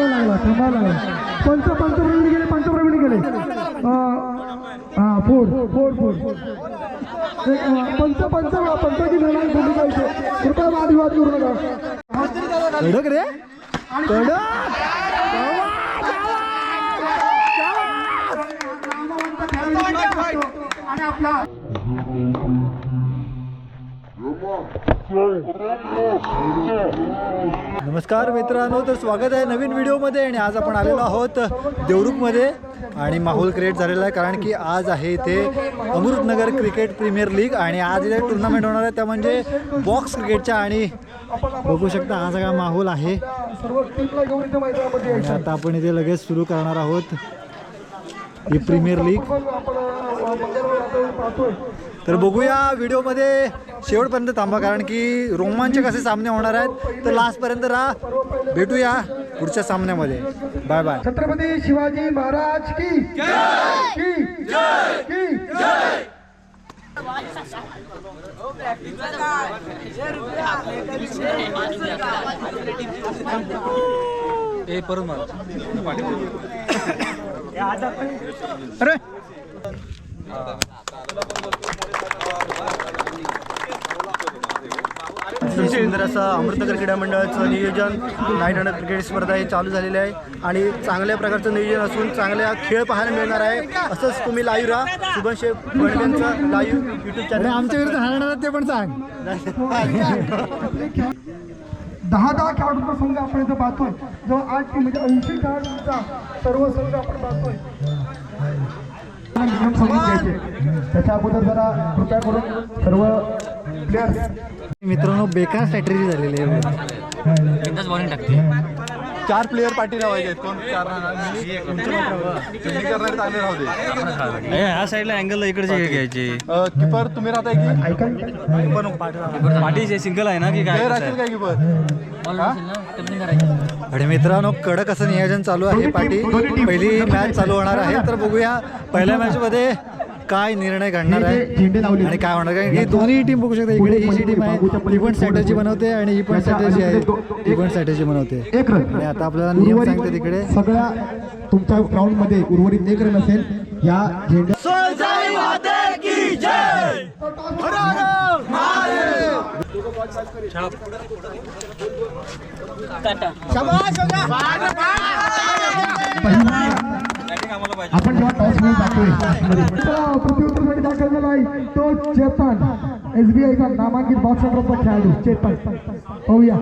लागला थांबायला लागला. पंचप्रवीण गेले पंचप्रवीण गेले. हा फोड फोड फोड पंचाची निर्णय भूमिका इथे कृपया वादविवाद करू नका. कडक रे कडक. आणि आपला नमस्कार मित्रांनो, तर स्वागत आहे नवीन व्हिडिओमध्ये. आणि आज आपण आलेलो आहोत देवरुखमध्ये आणि माहोल क्रिएट झालेला आहे कारण की आज आहे इथे अमृतनगर क्रिकेट प्रीमियर लीग आणि आज इथे टुर्नामेंट होणार आहे, त्या म्हणजे बॉक्स क्रिकेटच्या. आणि बघू शकता हा सगळा माहोल आहे. आणि आता आपण इथे लगेच सुरू करणार आहोत ही प्रीमियर लीग. तर बघूया व्हिडिओमध्ये शेवटपर्यंत थांबा कारण की रोमांचक असे सामने होणार आहेत. तर लास्टपर्यंत राहा. भेटूया पुढच्या सामन्यामध्ये. Bye bye. छत्रपती शिवाजी महाराज की जय की जय की जय. अरे सुंदर असं अमृतनगर क्रीडा मंडळाचं नियोजन नाईट रनर क्रिकेट स्पर्धा हे चालू झालेले आहे आणि चांगल्या प्रकारचं नियोजन असून चांगल्या खेळ पाहायला मिळणार आहे. असंच तुम्ही लाईव्ह राहा. शुभम बंडलेंचं लाईव्ह यूट्यूब चॅनल. आमच्या विरुद्ध हारणार ते पण सांग. 10 खेळाडूंचा संघ आपण इथं पाहतोय. जो 8 टीम म्हणजे 80 खेळाडूंचा सर्व संघ आपण पाहतोय. त्याच्या अगोदर जरा कृपया करून सर्व प्लेयर्स. मित्रांनो बेकार स्ट्रॅटेजी झालेली आहे. एकदाच बॉलिंग टाकते. 4 प्लेयर पाठी राहायचे आहेत. कोण 4 राहणार चांगले राहू दे. ह्या साईडला अँगल इकडचे घ्यायचे. किपर तुम्ही राहताय की पाठी सिंगल आहे ना की काय राहतील काय किपर. आणि मित्रांनो कडक असं नियोजन चालू आहे. पाठी पहिली मॅच चालू होणार आहे. तर बघूया पहिल्या मॅच मध्ये काय निर्णय घडणार आहे आणि काय होणार. कारण की दोन्ही टीम बघू शकता. इकडे ही जी टीम आहे ही पण स्ट्रॅटेजी बनवते आणि ही पण स्ट्रॅटेजी आहे ही पण स्ट्रॅटेजी बनवते. आणि आता आपल्याला नियम सांगते तिकडे सगळ्या तुमच्या ग्राउंड मध्ये उर्वरित एक रन असेल. या झेंड्या आपण जेव्हा टॉस मध्ये जातोय प्रत्युत्तरसाठी दाखल झाला आहे तो चेतन SBIचा नामांकित बॉक्स ऑफरचा खेळाडू चेतन. पाहूया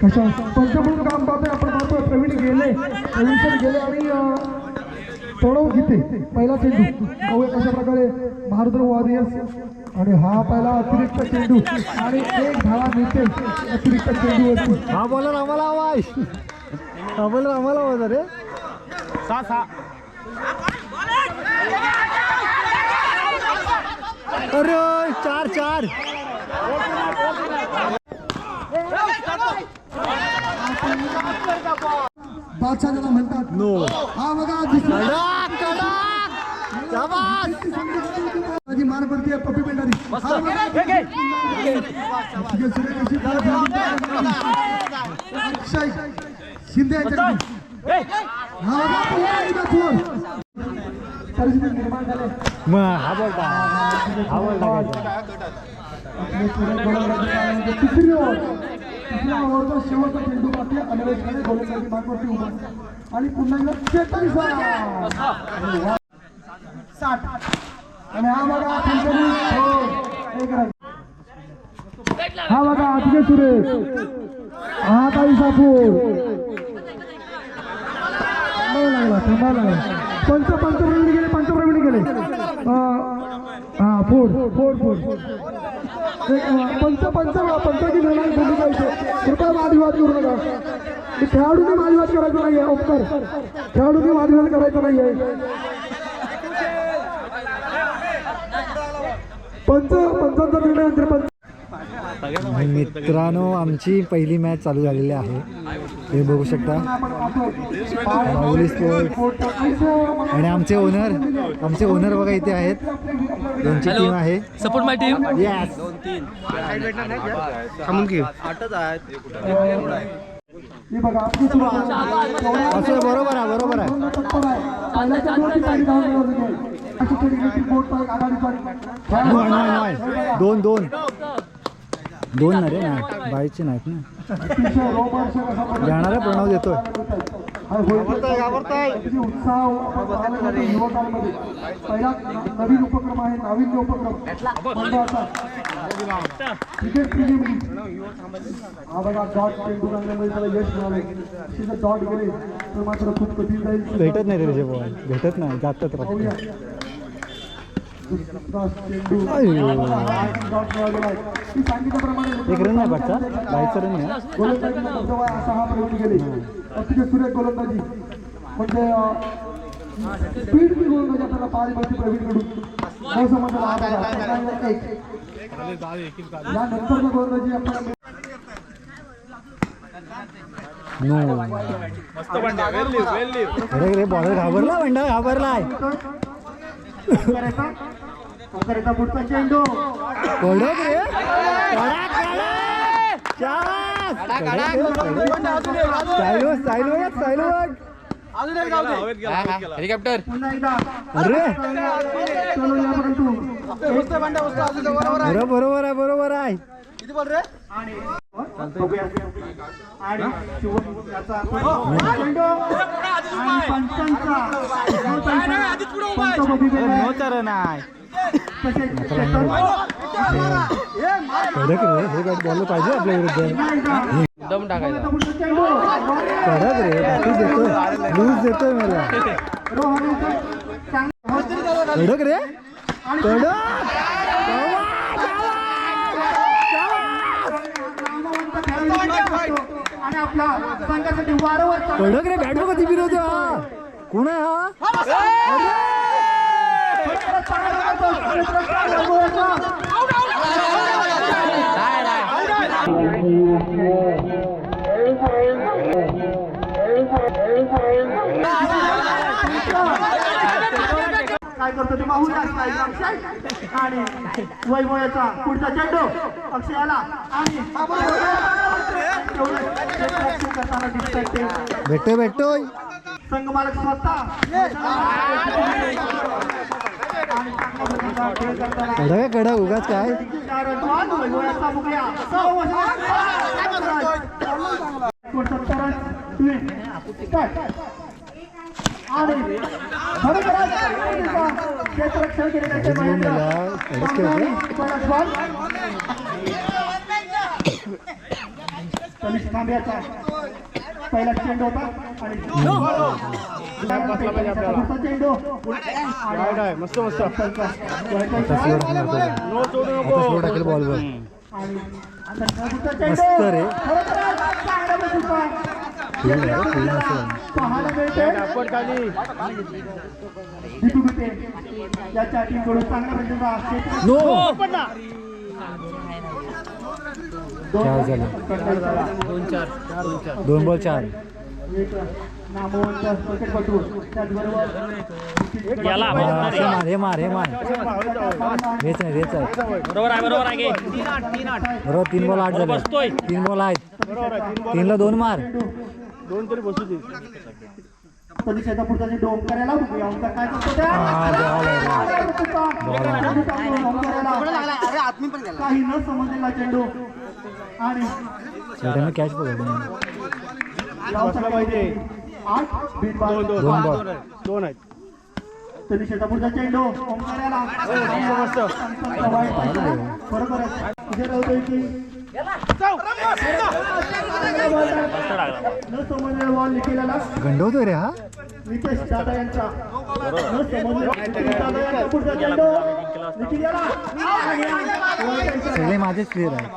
कशा पंचमूळ काम पाहतोय आपण. पाहतोय प्रवीण गेले आणि तोडव घेते पहिला चेंडू. पाहूया कशा प्रकारे भारद्र वॉरियर्स. आणि हा पहिला अतिरिक्त चेंडू आणि एक धावा मिळते अतिरिक्त चेंडूवरती. हा बॉलर आम्हाला आवाज हा बॉलर आम्हाला आवाज. अरे 6 अरे 4 बादशाह ज्याला म्हणतात. नो हा बघा माझी मार पडते पप्पी पेंडारी. शिंदे निर्माण झाले. मग हा बॉल टाकायचा. तिसरी ओव्हरचा शेवटचा चेंडू बाकी अन्वेषणाने गोलंदाजी मार्गवरती उभा आणि पुन्हा 60. आणि हा बघा हा बघा अतिशय सुरेश. हा काही सापूर लागला थांबायला लागला. पंचप्रवीण गेले. हा फोड फोड फोड पंचाची निर्णय भूमिका इथे कृपया वादविवाद करू नका. खेळाडूंनी वादविवाद करायचा नाही आहे. उपकार खेळाडूंनी वादविवाद करायचा नाही आहे. पंचांचा निर्णय अंतर. मित्रांनो आमची पहिली मॅच चालू झालेली आहे. हे बघू शकता माऊली स्पोर्ट. आणि आमचे ओनर बघा इथे आहेत. त्यांची टीम आहे. सपोर्ट माय टीम. यस. हे बघा आपली सुरुवात असं बरोबर आहे बरोबर आहे. तत्पर आहे. पहिल्या चेंडूवरती पहिली धाव मिळवली आहे. अशी तरी नितीन बोरचा आघाडीचा दोन दोन दोन ना रे नाही बाईचे नाहीत ना. अतिशय रोमांचक असा प्रकार जाणारा प्रणव देतोय. किती उत्साह आपण पाहायला मिळतो युवकांमध्ये. पहिला नवीन उपक्रम आहे, नाविन्य उपक्रम मंडळाचा क्रिकेट प्रीमियम लीग. हा बघा डॉट चेंडू लागल्यामुळे त्याला यश मिळाले. तिथे डॉट गेले तर मात्र खूप कठीण जाईल. भेटत नाही रे बॉल भेटत नाही जातात पाहूया. दुसरा चेंडू डॉट मिळालेला आहे. मी सांगितल्याप्रमाणे एक रन नाही पडता बाईचा रन नाही. गोलंदाजीला धबधबा आहे असा हा प्रयोग गेले. अतिशय सुरेख गोलंदाजी म्हणजे स्पीड की गोलंदाजी आपल्याला पाहायला मिळते प्रवीणकडून. समजला हा बघा एक यानंतर गोलंदाजी आपल्याला अरे रे बॉलर घाबरला बंडा घाबरलाय. करायचा पुढचा चेंडू कडक रे हेलिकॉप्टर पुन्हा एकदा अरे चलो या परंतु बरोबर आहे बरोबर आहे. आणि बघूया. आणि याचा चेंडू आणि पंचांचा कडक रे हे बॅट बॉल पाहिजे आपल्या विरुद्ध. दम टाकायचा. कडक रे बॅटिंग देतोय लूज देतोय मला. कडक रे आणि आपला संघासाठी वारंवार कडक रे बॅट बघ कधी फिरवतो हा. कोण आहे हा. काय करतो ते पाहूया. आणि वैभवाचा पुढचा चेंडू अक्षयाला आणि भेटतोय भेटतोय संघमालक स्वतः कडक कडक उगाच काय. पहिला चेंडू होता आणि चेंडू मस्त मस्त टाकेल बॉलवर मस्त रे. पाहायला मिळते याच्या टीमकडून चांगल्या प्रकारचा नो चार झाले. 2 बॉल 4. नामवंत क्रिकेटपटू त्याचबरोबर हे मार हेच आहे हेच आहे बरोबर आहे बरोबर. 3 बॉल 8 झाले. 3 बॉल आहेत 3ला 2 मार. 2 तरी बसू दे. परीक्षेचा पुढचा जे डोम करायला बघूया ओंकार काय करतो त्या काही न समजलेला चेंडू आणि कॅच पकडला पाहिजे. 8 बीट 2 बॉल 2 आहेत. परीक्षेचा पुढचा चेंडू ओंकाराला बरोबर आहे. इथे राहतोय की न समजलेला बॉल निखिलाला गंडवतोय रे हा. नितेश दादा यांचा न समजलेला पुढचा चेंडू निखिलाला सगळे माझेच प्लेयर आहे.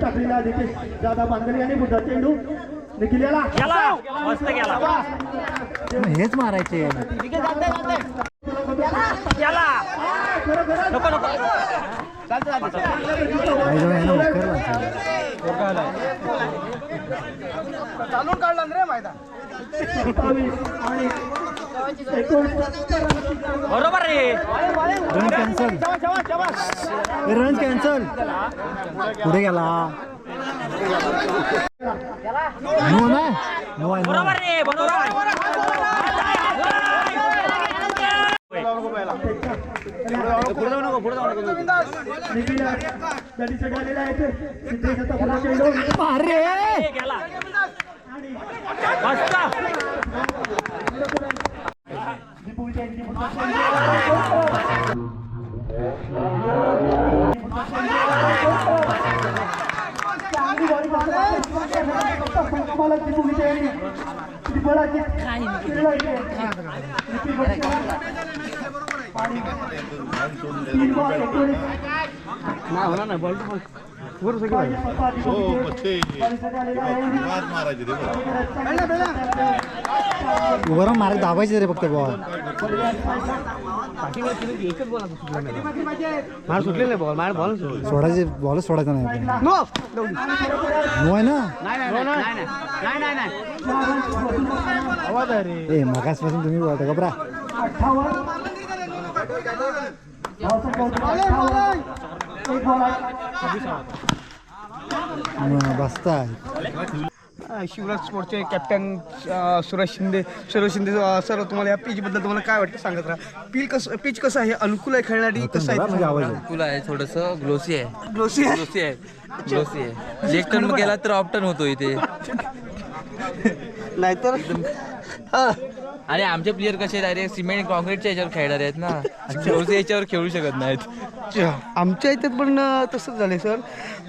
टाकलेला नितेश दादा बांगरे यांनी पुढचा चेंडू निखिलाला हेच मारायचे. चालून काढला रे मैदान. 27 आणि 69 बरोबर रे. Run cancel. Run cancel. पुढे गेला नो ना नो आहे बरोबर रे बरोबर गेला मस्त वरून मार्क दाबायचे रे फक्त बॉल मार सुटलेलं बॉल मार बॉल सोडायचे बॉलच सोडायचा नाही आपण. नो आहे ना ए मगासपासून तुम्ही बोलता का बरा बसताय शिवराज स्पोर्टचे कॅप्टन सुरेश शिंदे सर तुम्हाला या पिचबद्दल तुम्हाला काय वाटतं सांगत राहा पिच कसं आहे अनुकूल आहे खेळण्यासाठी कसं म्हणजे आहे आवाज अनुकूल आहे थोडंसं ग्लोसी आहे ग्लोसी आहे ग्लोसी आहे लेग टर्न गेला तर ऑफ टर्न होतो इथे नाहीतर आणि आमचे प्लेयर कसे डायरेक्ट सिमेंट कॉन्क्रीटच्या याच्यावर खेळणार आहेत ना ग्लोसी याच्यावर खेळू शकत नाहीत आमच्या इथे पण तसंच झालं सर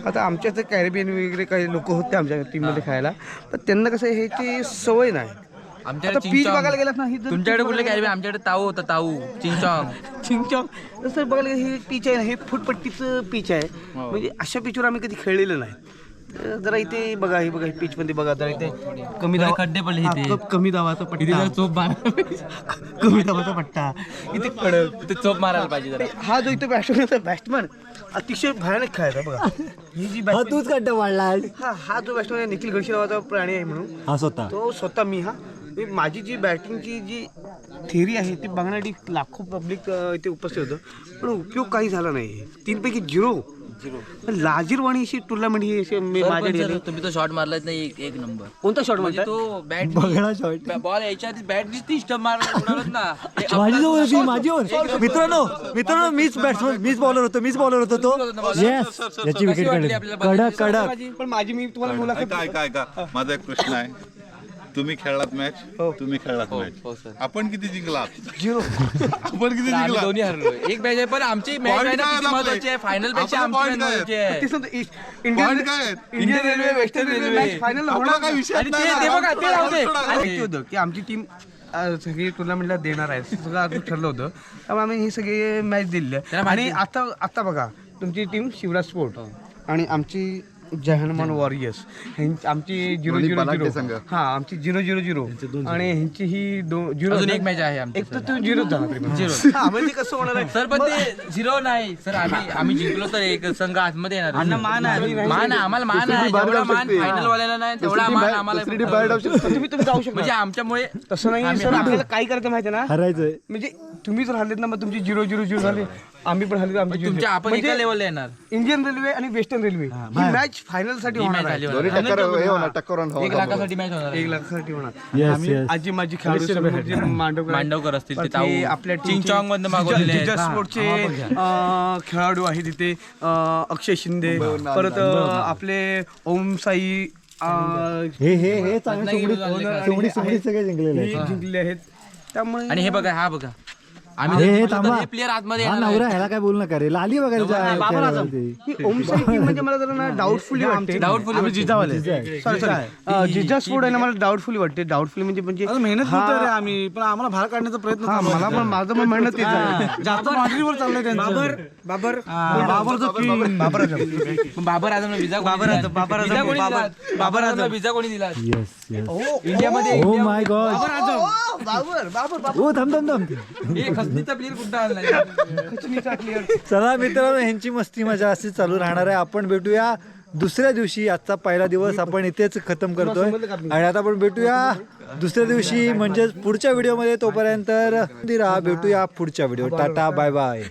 आता आमच्या इथे कॅरेबियन वगैरे काही लोक होते आमच्या टीममध्ये खेळायला पण त्यांना कसं ह्याची सवय नाही आमच्याकडे पिच बघायला गेलात ना ही जर तुमच्याकडे कुठले कॅरेबियन आमच्याकडे ताऊ होता ताऊ चिंगचॉंग चिंगचॉंग तसं बघायला गेलं हे पिच आहे ना हे फुटपट्टीचं पिच आहे म्हणजे अशा पिचवर आम्ही कधी खेळलेलं नाही जरा इथे बघा हे पिच मध्ये बघा जरा इथे कमी दावा खड्डे पडले इथे. कमी दाबाचा इथे पट्टा जरा चोप कमी दाबाचा पट्टा इथे कडक ते चोप मारायला पाहिजे जरा हा जो इथे बॅट्समन अतिशय भयानक खेळायचा बघा ही जी batsman- तूच खड्डा वाढला हा जो बॅट्समन आहे निखिल गडशी नावाचा प्राणी आहे म्हणून हा स्वतः तो स्वतः मी माझी जी बॅटिंगची जी थिअरी आहे ती बघण्यासाठी लाखो पब्लिक इथे उपस्थित होतं पण उपयोग काही झाला नाही 3 पैकी 0 लाजीरवाणी अशी टुर्नामेंट ही अशी माझ्या तुम्ही तो शॉट मारलाच नाही एक नंबर कोणता शॉट म्हणजे म्हणतो तो बॅट बघा शॉट बॉल याच्या आधी बॅट दिसती स्टंप मारला ना माझी जवळ होती माझी मित्रांनो मीच बॉलर होतो तो येस याची विकेट काढली कडक पण माझी मी तुम्हाला मुलाखत काय माझा एक प्रश्न आहे तुम्ही खेळलात मॅच तुम्ही खेळलात हो, मॅच सर. आपण किती जिंकलात 0 आपण किती आम्ही जिंकलात दोन्ही हरलो एक मॅच आहे पण आमची मॅच आहे ना Point काय किती आहे महत्वाची आहे फायनल पेक्षा आपलं आमची point match काय आहे? महत्वाची आहे इंडियन काय आहेत? Indian railway western railway final आपला काय विषय आणि ते बघा ते राहू दे माहिती होतं की आमची टीम सगळी टुर्नामेंटला देणार आहे सगळं आधी ठरलं होतं त्यामुळे आम्ही ही सगळी मॅच दिली आणि आता बघा तुमची टीम शिवराज स्पोर्ट आणि आमची जय हनुमान वॉरियर्स आमची 0-0-0 हा आमची 0-0-0 आणि ह्यांची ही 0 अजून एक मॅच आहे आमची एक तर तुम्ही 0 झाला तरी 0 म्हणजे कसं होणार आहे सर पण ते 0 नाही सर आम्ही जिंकलो तर एक संघ आतमध्ये येणार मान आहे आम्हाला मान आहे जेवढा मान फायनल वाल्याला नाही तेवढा मान आम्हाला तुम्ही जाऊ शकता म्हणजे आमच्यामुळे तसं नाही सर आपल्याला काय करायचं माहिती आहे ना हरायचंय म्हणजे तुम्ही जर हरलेत ना मग तुमची 0-0-0 झाली आम्ही पण हरले आमची तुमच्या आपण एका लेवलला येणार इंडियन रेल्वे आणि वेस्टर्न रेल्वे ही मॅच फायनल साठी होणार आहे 1 लाखासाठी मॅच होणार 1 लाखासाठी होणार Yes, आम्ही yes. आजी माझी खेळाडू जे मांडवकर असतील ते ताऊ आपल्या चिंगचॉंग मधनं मागवलेले आहेत. जिजा स्पोर्टचे खेळाडू आहे तिथे अक्षय शिंदे परत आपले ओम साई हे चांगले सोमडी सगळे जिंकलेले हे जिंकले आहेत त्यामुळे आणि हे बघा हा बघा हे आम्ही थांबा प्लेअर आतमध्ये हा येणार नवरा ह्याला काय बोलू नका रे लाली वगैरे ही ओम साई टीम म्हणजे मला जरा ना डाऊटफुली वाटते Doubtfully जिजावाले सॉरी जिजा स्पोर्ट आहे ना मला डाऊटफुली वाटते डाऊटफुली म्हणजे मेहनत करतोय रे आम्ही पण आम्हाला बाहेर काढण्याचा प्रयत्न हा, मला पण माझं पण म्हणणं तेच आहे जास्त बाउंड्रीवर चाललंय त्यांचं बाबरचं king. बाबर आझम विजा बाबर आझम विजा कोणी दिला येस येस इंडियामध्ये ओ माय गॉड ओ थांब एक खसनीचा प्लेअर कुठं आणलाय चला मित्रांनो ह्यांची मस्ती मजा अशी चालू राहणार आहे आपण भेटूया दुसऱ्या दिवशी आजचा पहिला दिवस आपण इथेच खतम करतोय आणि आता आपण भेटूया दुसऱ्या दिवशी म्हणजेच पुढच्या व्हिडिओमध्ये तोपर्यंत राहा भेटूया पुढच्या व्हिडिओ टाटा बाय बाय